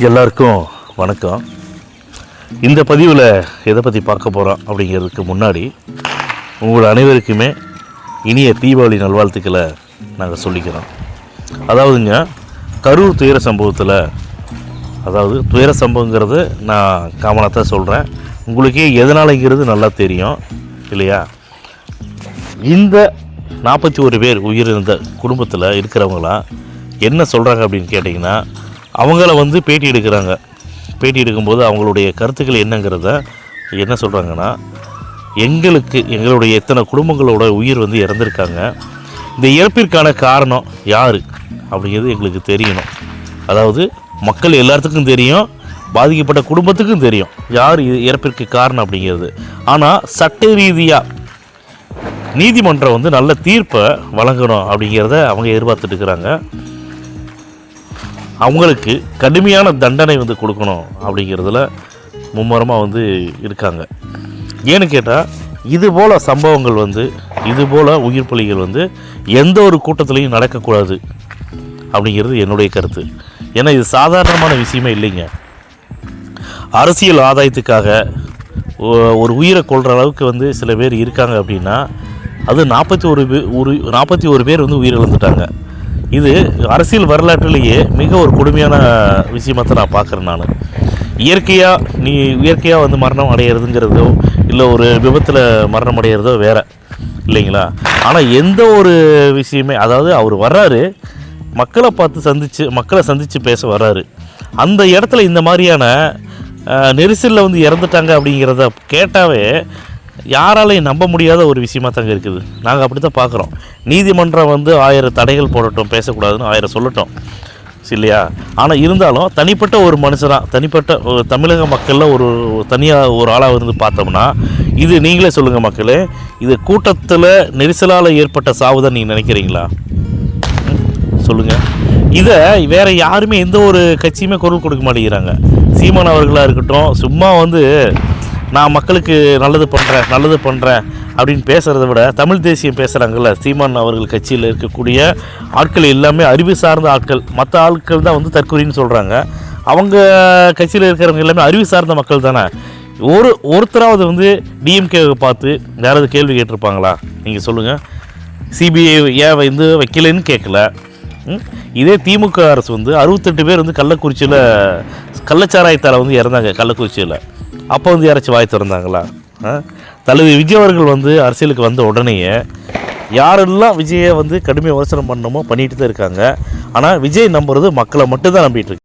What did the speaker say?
எல்லாருக்கும் வணக்கம். இந்த பதிவில் எதை பற்றி பார்க்க போகிறோம் அப்படிங்கிறதுக்கு முன்னாடி உங்கள் அனைவருக்குமே இனிய தீபாவளி நல்வாழ்த்துக்களை நாங்கள் சொல்லிக்கிறோம். அதாவதுங்க, கரூர் துயர சம்பவத்தில், அதாவது துயர சம்பவங்கிறது நான் காமனாக தான் சொல்கிறேன், உங்களுக்கே எதனாலங்கிறது நல்லா தெரியும் இல்லையா? இந்த 41 பேர் உயிரிழந்த குடும்பத்தில் இருக்கிறவங்களாம் என்ன சொல்கிறாங்க அப்படின்னு கேட்டிங்கன்னா, அவங்கள பேட்டி எடுக்கிறாங்க. பேட்டி எடுக்கும்போது அவங்களுடைய கருத்துக்கள் என்னங்கிறத என்ன சொல்கிறாங்கன்னா, எங்களுடைய எத்தனை குடும்பங்களோட உயிர் இறந்துருக்காங்க, இந்த இறப்பிற்கான காரணம் யார் அப்படிங்கிறது எங்களுக்கு தெரியணும். அதாவது மக்கள் எல்லாத்துக்கும் தெரியும், பாதிக்கப்பட்ட குடும்பத்துக்கும் தெரியும் யார் இறப்பிற்கு காரணம் அப்படிங்கிறது. ஆனால் சட்ட ரீதியாக நீதிமன்றம் நல்ல தீர்ப்பை வழங்கணும் அப்படிங்கிறத அவங்க எதிர்பார்த்துட்டு இருக்கிறாங்க. அவங்களுக்கு கடுமையான தண்டனை கொடுக்கணும் அப்படிங்கிறதுல மும்முரமாக இருக்காங்க. ஏன்னு கேட்டால், இதுபோல் சம்பவங்கள் இதுபோல் உயிர் பலிகள் எந்த ஒரு கூட்டத்திலையும் நடக்கக்கூடாது அப்படிங்கிறது என்னுடைய கருத்து. ஏன்னா இது சாதாரணமான விஷயமே இல்லைங்க. அரசியல் ஆதாயத்துக்காக ஒரு உயிரை கொள்கிற அளவுக்கு சில பேர் இருக்காங்க அப்படின்னா, அது 41 பேர் உயிரிழந்துட்டாங்க. இது அரசியல் வரலாற்றிலேயே மிக ஒரு கொடுமையான விஷயமாக தான் நான் பார்க்குறேன். நான் இயற்கையாக மரணம் அடையிறதுங்கிறதோ இல்லை ஒரு விபத்தில் மரணம் அடைகிறதோ வேறு இல்லைங்களா? ஆனால் எந்த ஒரு விஷயமே, அதாவது அவர் வர்றாரு, மக்களை சந்தித்து பேச வர்றாரு, அந்த இடத்துல இந்த மாதிரியான நெரிசலில் இறந்துட்டாங்க அப்படிங்கிறத கேட்டாவே யாராலையும் நம்ப முடியாத ஒரு விஷயமாக தாங்க இருக்குது. நாங்கள் அப்படி தான் பார்க்குறோம். நீதிமன்றம் 1000 தடைகள் போடட்டும், பேசக்கூடாதுன்னு 1000 சொல்லட்டும் இல்லையா? ஆனால் இருந்தாலும் தனிப்பட்ட ஒரு மனுஷனாக, தனிப்பட்ட தமிழக மக்களில் தனியாக ஒரு ஆளாக பார்த்தோம்னா, இது நீங்களே சொல்லுங்கள் மக்களே, இது கூட்டத்தில் நெரிசலால் ஏற்பட்ட சாவுதான் நீங்கள் நினைக்கிறீங்களா? சொல்லுங்கள். இதை வேறு யாருமே எந்த ஒரு கட்சியுமே குரல் கொடுக்க மாட்டேங்கிறாங்க. சீமான் அவர்களாக இருக்கட்டும், சும்மா நான் மக்களுக்கு நல்லது பண்ணுறேன் அப்படின்னு பேசுகிறத விட, தமிழ் தேசியம் பேசுகிறாங்கல்ல, சீமான் அவர்கள் கட்சியில் இருக்கக்கூடிய ஆட்கள் எல்லாமே அறிவு சார்ந்த ஆட்கள். மற்ற ஆட்கள் தான் தற்கொலைன்னு சொல்கிறாங்க. அவங்க கட்சியில் இருக்கிறவங்க எல்லாமே அறிவு சார்ந்த மக்கள் தானே. ஒருத்தராவது டிஎம்கேவை பார்த்து யாராவது கேள்வி கேட்டிருப்பாங்களா? நீங்கள் சொல்லுங்கள். சிபிஐ ஏன் வைக்கலைன்னு கேட்கல. இதே திமுக அரசு 68 பேர் கள்ளக்குறிச்சியில் கள்ளச்சாராயத்தால் இறந்தாங்க. கள்ளக்குறிச்சியில் அப்போ யாராச்சும் வாய் திறந்தாங்களா? தலைவர் விஜய் அவர்கள் அரசியலுக்கு வந்த உடனேயே யாரெல்லாம் விஜயை கடுமையாக விமர்சனம் பண்ணணுமோ பண்ணிட்டு தான் இருக்காங்க. ஆனால் விஜய் நம்புறது மக்களை மட்டும்தான் நம்பிட்டு இருக்கு.